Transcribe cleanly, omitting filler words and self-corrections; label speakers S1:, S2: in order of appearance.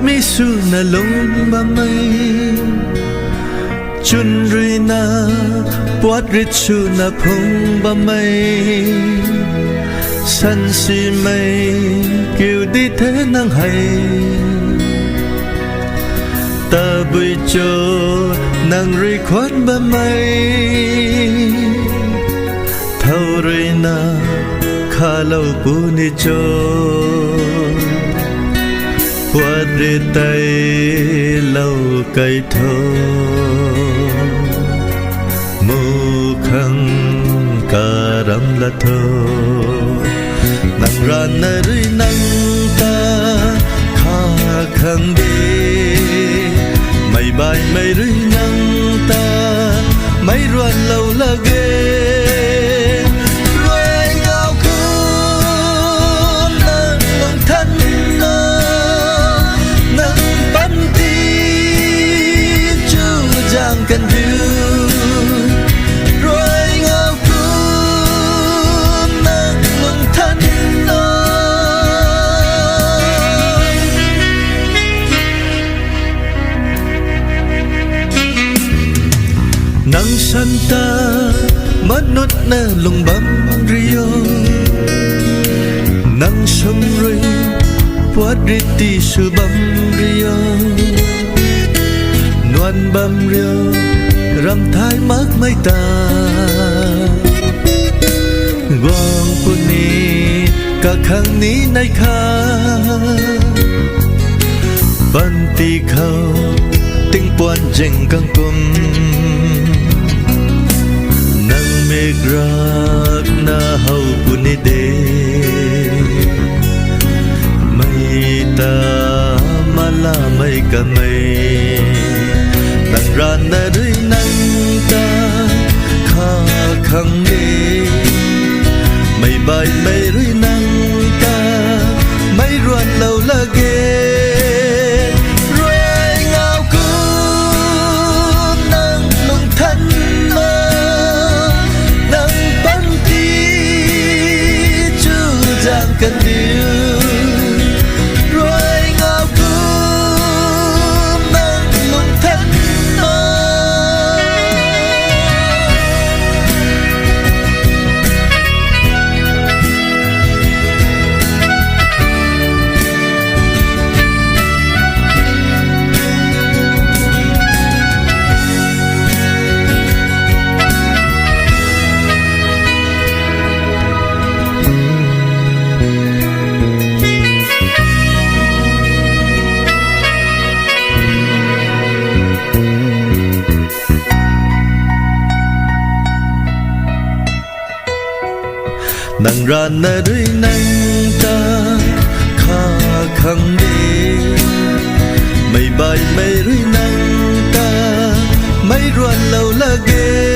S1: mi su na lung ba mai chun ri na puat ri chu na phung ba mai san si mai kêu đi thế nang hay ta bơi cho nang ri khoát ba mai thâu ri na kha lâu pu ni cho quạt rê tay lâu cây thô mù khăn cà râm là thô nang ra nà rưi nang ta kha khăn đi mày bài mày rưi nang ta mày ruan lâu là ghê cần yêu rồi ngao cuốn nắng lòng thân nắng santa mất nốt nè lùng bấm rio nắng sông rơi quát riti sư bấm rio loan băm rêu rằm thái mắc mây ta quang puni cả khang ní nay kha văn tì khâu tinh quan dành căng cung nang mê grak na hậu puni de mây ta mala mây cả mây nang ra na rưi nang ta kha khang đi mày bài mày rưi nang ta mày ruan lâu là ghê rồi ngao cuốn nang lung thân mơ nang bắn đi chú giang cần yêu nang ra na rưi nang ta kha khang đi mày bài mày rưi nang ta mày ruan lâu là ghê